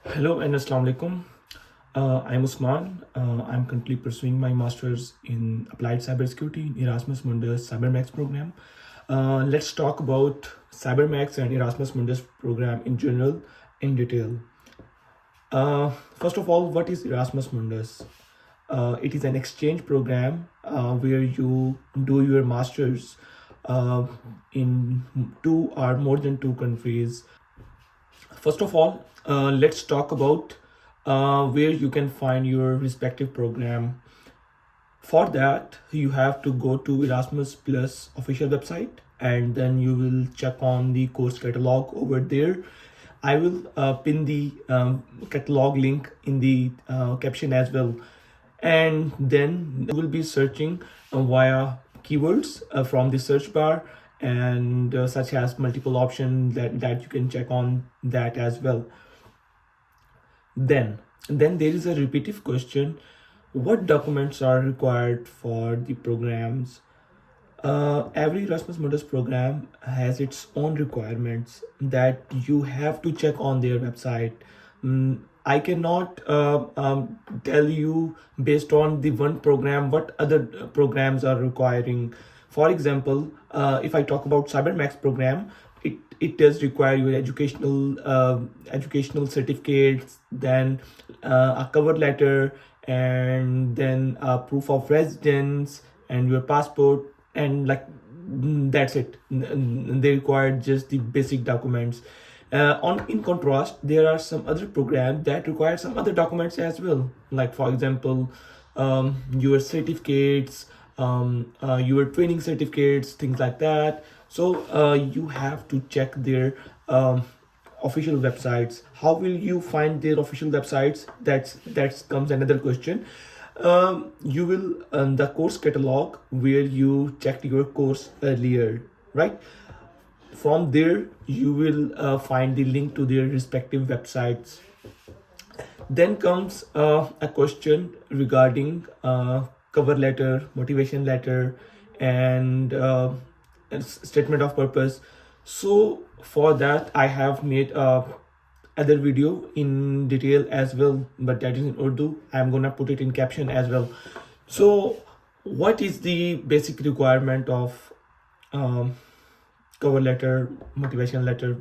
Hello and Assalamu alaikum. I'm Usman. I'm currently pursuing my master's in applied cybersecurity in Erasmus Mundus CyberMACS program. Let's talk about CyberMACS and Erasmus Mundus program in general in detail. First of all, what is Erasmus Mundus? It is an exchange program where you do your master's uh, in two or more than two countries. First of all, let's talk about where you can find your respective program. For that, you have to go to Erasmus Plus official website and then you will check on the course catalog over there. I will pin the catalog link in the caption as well. And then you will be searching via keywords from the search bar and such as multiple options that you can check on that as well. Then there is a repetitive question: what documents are required for the programs? Every Erasmus Mundus program has its own requirements that you have to check on their website. I cannot tell you based on the one program what other programs are requiring. For example, if I talk about CyberMACS program, it does require your educational certificates, then a cover letter, and then a proof of residence and your passport, and like that's it. They require just the basic documents. On in contrast, there are some other programs that require some other documents as well, like for example your certificates, your training certificates, things like that. So you have to check their official websites. How will you find their official websites? That comes another question. You will the course catalog where you checked your course earlier, right? From there you will find the link to their respective websites. Then comes a question regarding cover letter, motivation letter, and statement of purpose. So for that, I have made a other video in detail as well, but that is in Urdu. I'm gonna put it in caption as well. So, what is the basic requirement of um, cover letter, motivation letter,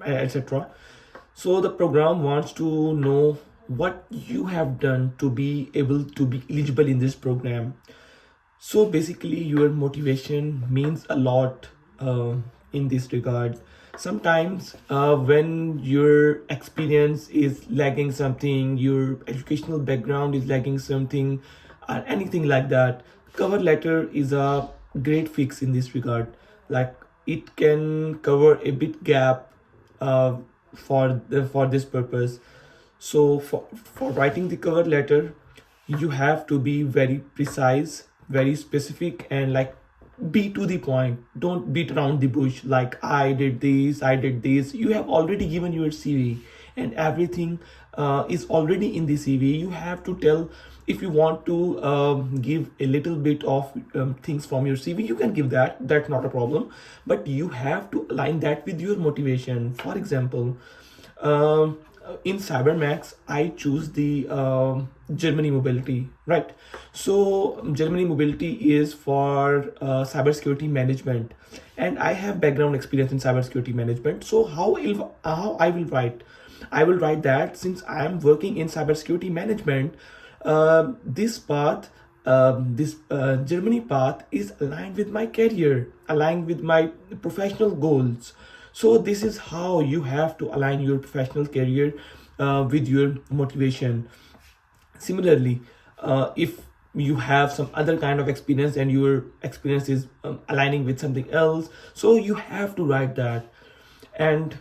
etc.? So the program wants to know what you have done to be able to be eligible in this program. So basically, your motivation means a lot in this regard. Sometimes, when your experience is lagging something, your educational background is lagging something, or anything like that, cover letter is a great fix in this regard. Like it can cover a bit gap uh, for this purpose. So for writing the cover letter, you have to be very precise, very specific, and like be to the point. Don't beat around the bush like I did this, I did this. You have already given your CV and everything is already in the CV. You have to tell. If you want to give a little bit of things from your CV, you can give that. That's not a problem. But you have to align that with your motivation. For example, um, in CyberMACS, I choose the Germany mobility, right? So Germany mobility is for cybersecurity management, and I have background experience in cybersecurity management. So how I will write? I will write that since I am working in cybersecurity management, this path, this Germany path is aligned with my career, aligned with my professional goals. So this is how you have to align your professional career with your motivation. Similarly, if you have some other kind of experience and your experience is aligning with something else, so you have to write that. And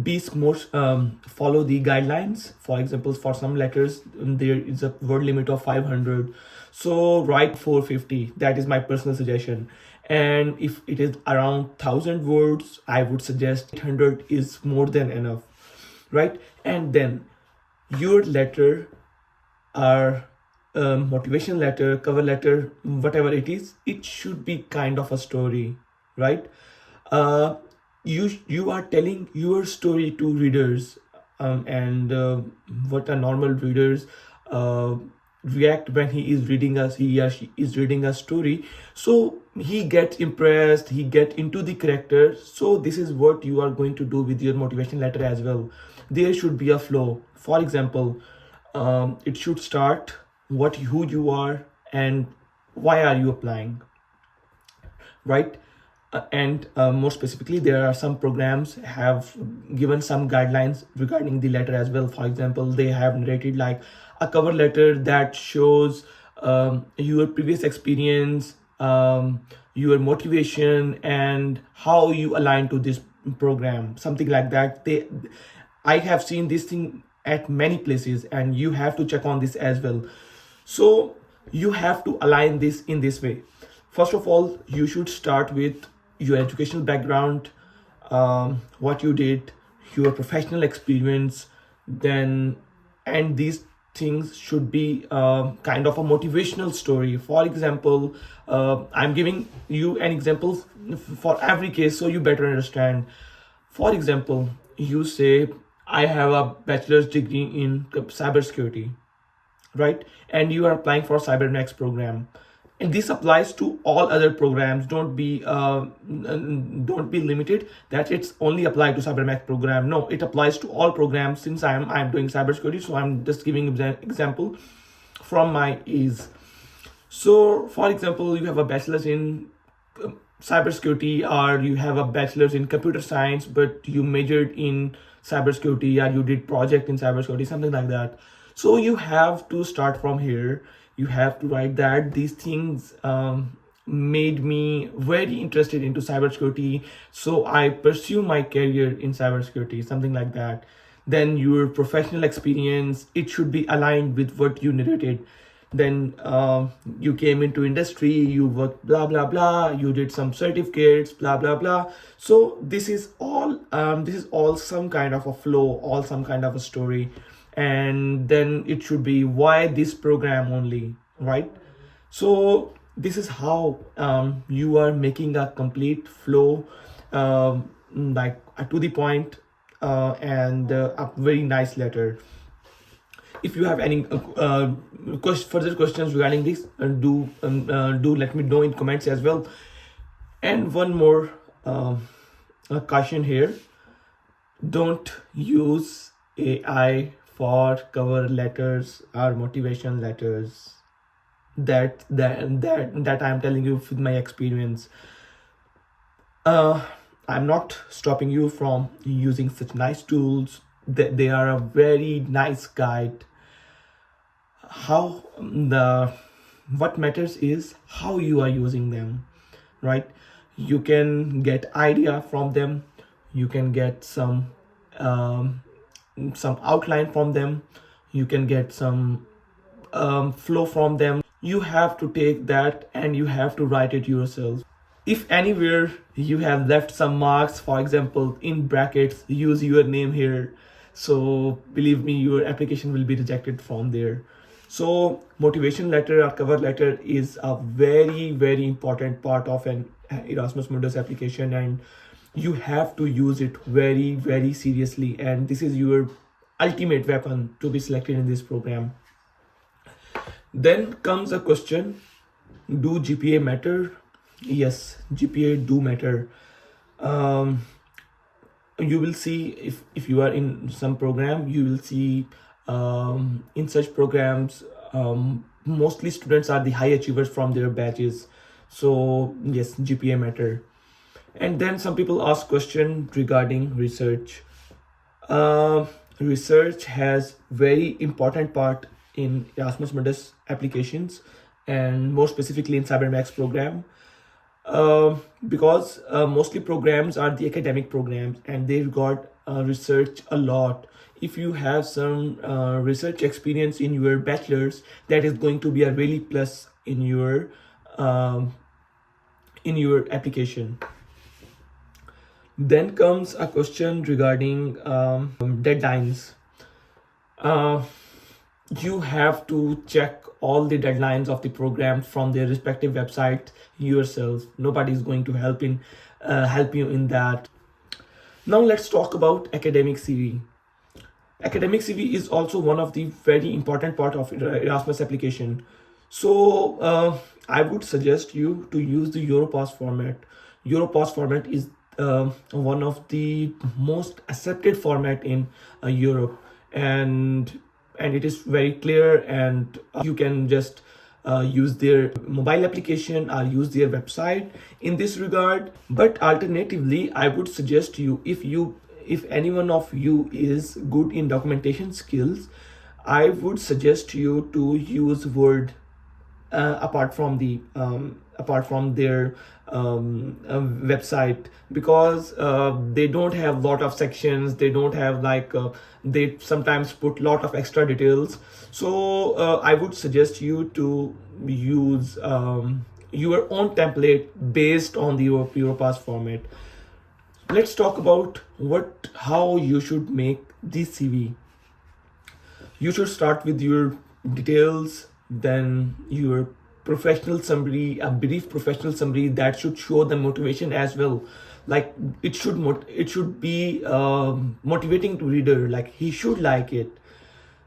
be more follow the guidelines. For example, for some letters there is a word limit of 500, so write 450. That is my personal suggestion. And if it is around 1000 words, I would suggest 800 is more than enough, right? And then your letter or motivation letter, cover letter, whatever it is, it should be kind of a story, right? uh, you are telling your story to readers. and what a normal readers react when he or she is reading a story. So he gets impressed, he get into the character. So this is what you are going to do with your motivation letter as well. There should be a flow. For example, it should start who you are and why are you applying, right? And more specifically, there are some programs have given some guidelines regarding the letter as well. For example, they have narrated like a cover letter that shows your previous experience, your motivation, and how you align to this program, something like that. I have seen this thing at many places, and you have to check on this as well. So you have to align this in this way. First of all, you should start with your educational background, what you did, your professional experience, then, and these things should be kind of a motivational story. For example, I'm giving you an example for every case so you better understand. For example, you say, I have a bachelor's degree in cybersecurity, right? And you are applying for CyberMACS program, and this applies to all other programs. Don't be limited that it's only applied to CyberMACS program. No, it applies to all programs. Since I'm doing cybersecurity, so I'm just giving example from my ease. So for example, you have a bachelor's in cybersecurity, or you have a bachelor's in computer science, but you majored in cybersecurity, or you did project in cybersecurity, something like that. So you have to start from here. You have to write that these things made me very interested into cybersecurity, so I pursue my career in cybersecurity, something like that. Then your professional experience, it should be aligned with what you narrated. Then you came into industry, you worked blah blah blah, you did some certificates blah blah blah. So this is all some kind of a flow, all some kind of a story. And then it should be why this program only, right? So this is how you are making a complete flow, like to the point, and a very nice letter. If you have any further questions regarding this, do let me know in comments as well. And one more caution here: don't use AI for cover letters or motivation letters. That I'm telling you with my experience. I'm not stopping you from using such nice tools. They are a very nice guide. What matters is how you are using them, right? You can get idea from them, you can get some outline from them, you can get some flow from them. You have to take that and you have to write it yourself. If anywhere you have left some marks, for example in brackets, use your name here, so believe me, your application will be rejected from there. So motivation letter or cover letter is a very very important part of an Erasmus Mundus application, and you have to use it very very seriously, and this is your ultimate weapon to be selected in this program. Then comes a question: do GPA matter? Yes, GPA do matter. You will see, if you are in some program, you will see in such programs mostly students are the high achievers from their batches. So yes, GPA matter. And then some people ask question regarding research. Research has very important part in Erasmus Mundus applications, and more specifically in CyberMACS program, because mostly programs are the academic programs and they regard research a lot. If you have some research experience in your bachelor's, that is going to be a really plus in your application. Then comes a question regarding deadlines. You have to check all the deadlines of the program from their respective website yourself. Nobody is going to help you in that. Now let's talk about academic CV. Academic CV is also one of the very important part of Erasmus application. So I would suggest you to use the Europass format. Europass format is one of the most accepted format in Europe, and it is very clear, and you can just use their mobile application or use their website in this regard. But alternatively, I would suggest you, if any one of you is good in documentation skills, I would suggest you to use Word, apart from their website, because they don't have lot of sections, they don't have they sometimes put lot of extra details. So I would suggest you to use your own template based on the Europass format. Let's talk about how you should make the CV. You should start with your details, then your professional summary, a brief professional summary that should show the motivation as well. Like it should be motivating to reader, like he should like it.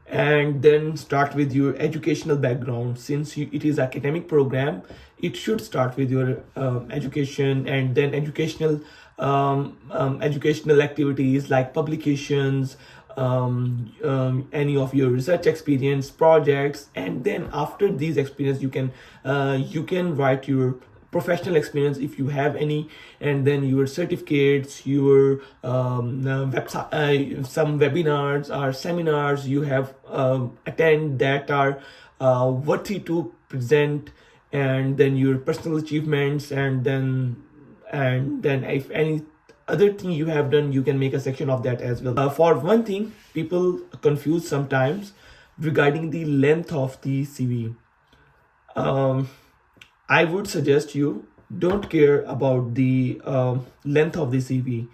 And then start with your educational background. Since it is academic program, it should start with your education, and then educational activities like publications, any of your research experience, projects. And then after these experience, you can write your professional experience if you have any, and then your certificates, your website, some webinars or seminars you have attend that are worthy to present, and then your personal achievements, and then if any other thing you have done, you can make a section of that as well. For one thing, people confuse sometimes regarding the length of the CV. I would suggest you don't care about the length of the CV,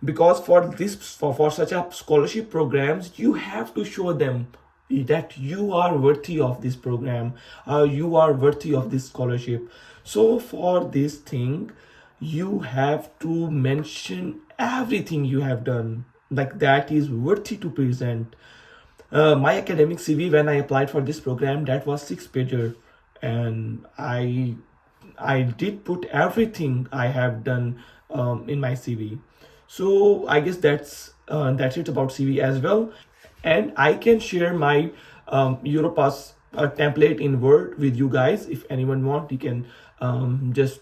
because for such a scholarship programs, you have to show them that you are worthy of this program, you are worthy of this scholarship. So for this thing, you have to mention everything you have done, like that is worthy to present. My academic CV, when I applied for this program, that was 6-pager, and I did put everything I have done in my CV. So I guess that's it about CV as well. And I can share my Europass template in Word with you guys. If anyone want, you can just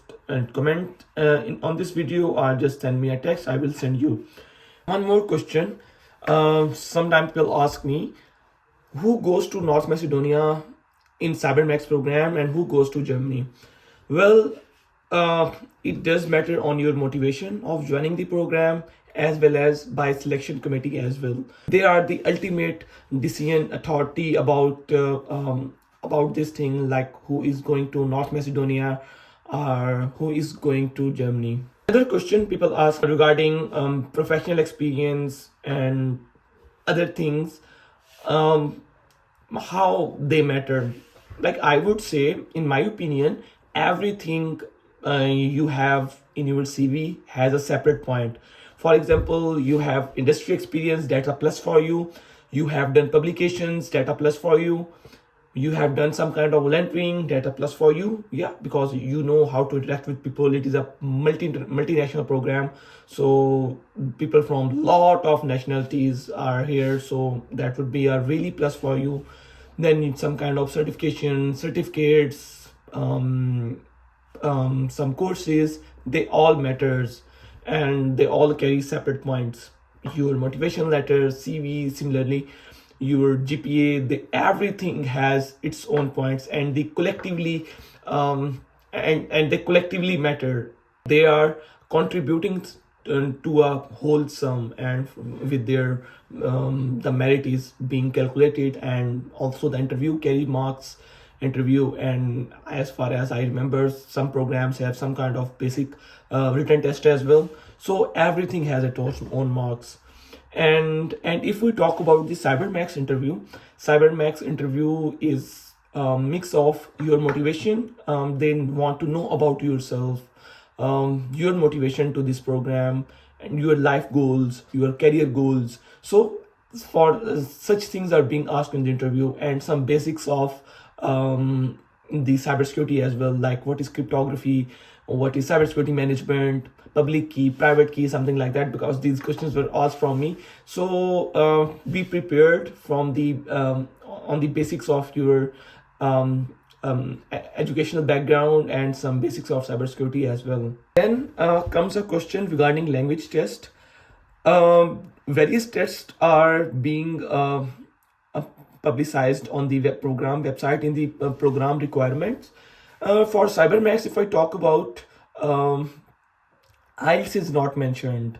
comment on this video, or just send me a text. I will send you. One more question. Sometimes people ask me, who goes to North Macedonia in CyberMACS program and who goes to Germany? Well, it does matter on your motivation of joining the program, as well as by selection committee as well. They are the ultimate decision authority about this thing, like who is going to North Macedonia or who is going to Germany. Another question people ask regarding professional experience and other things, how they matter. Like I would say, in my opinion, everything you have in your CV has a separate point. For example, you have industry experience, that's a plus for you. You have done publications, that's a plus for you. You have done some kind of volunteering, that's a plus for you. Yeah, because you know how to interact with people. It is a multinational program, so people from lot of nationalities are here, so that would be a really plus for you. Then need some kind of certificates, some courses. They all matters, and they all carry separate points. Your motivation letter, CV, similarly your GPA, everything has its own points, and they collectively and they collectively matter. They are contributing to a whole sum, and with their the merit is being calculated, and also the interview carry marks interview. And as far as I remember, some programs have some kind of basic written test as well, so everything has its own marks. And if we talk about the CyberMACS interview is a mix of your motivation. They want to know about yourself, your motivation to this program, and your life goals, your career goals. So for such things are being asked in the interview, and some basics of the cybersecurity as well, like what is cryptography, what is cybersecurity management, public key, private key, something like that, because these questions were asked from me. So be prepared from the on the basics of your educational background and some basics of cybersecurity as well. Then comes a question regarding language test. Various tests are being uh, publicized on the web program website in the program requirements. For CyberMACS, if I talk about, IELTS is not mentioned.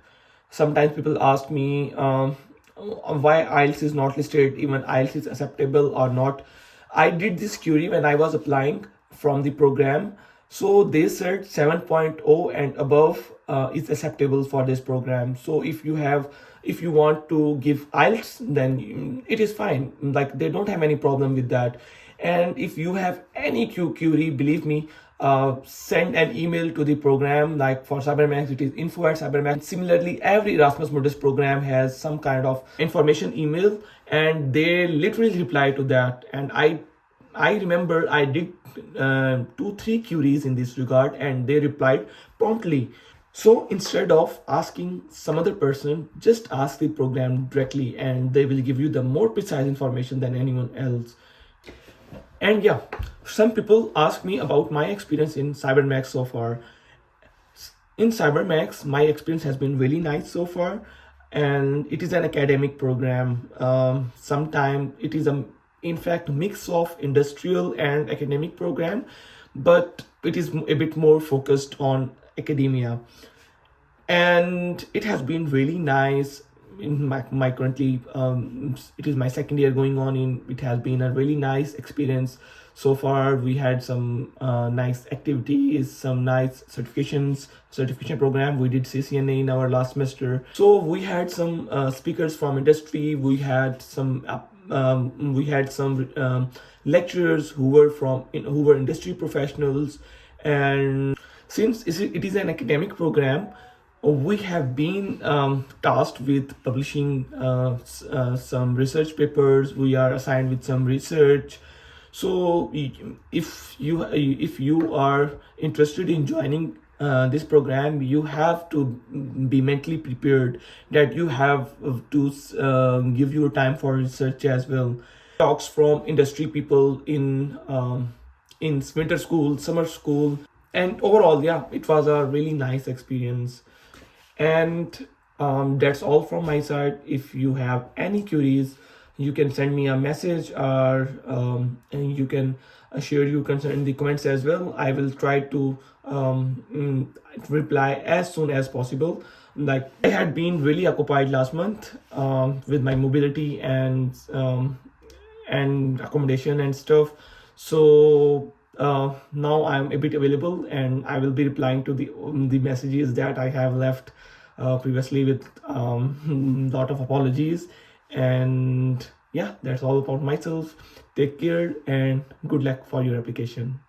Sometimes people ask me why IELTS is not listed, even IELTS is acceptable or not. I did this query when I was applying from the program. So they said 7.0 and above is acceptable for this program. So if you want to give IELTS, then it is fine. Like, they don't have any problem with that. And if you have any query, believe me, send an email to the program. Like for CyberMACS, it is info@cybermax. Similarly, every Erasmus Mundus program has some kind of information email, and they literally reply to that. And I remember I did 2-3 queries in this regard, and they replied promptly. So instead of asking some other person, just ask the program directly, and they will give you the more precise information than anyone else. And yeah, some people ask me about my experience in CyberMACS so far. In CyberMACS, my experience has been really nice so far, and it is an academic program. Sometimes it is in fact, mix of industrial and academic program, but it is a bit more focused on academia, and it has been really nice. In my currently, it is my second year going on in. It has been a really nice experience so far. We had some nice activities, some nice certification program. We did CCNA in our last semester, so we had some speakers from industry. We had some lecturers who were industry professionals. And since it is an academic program, we have been tasked with publishing some research papers. We are assigned with some research. So if you are interested in joining this program, you have to be mentally prepared that you have to give your time for research as well. Talks from industry people in winter school, summer school, and overall, yeah, it was a really nice experience. And that's all from my side. If you have any queries, you can send me a message, or and you can share your concern in the comments as well. I will try to reply as soon as possible. Like, I had been really occupied last month with my mobility and accommodation and stuff. So now I'm a bit available, and I will be replying to the messages that I have left previously with lot of apologies. And yeah, that's all about myself. Take care and good luck for your application.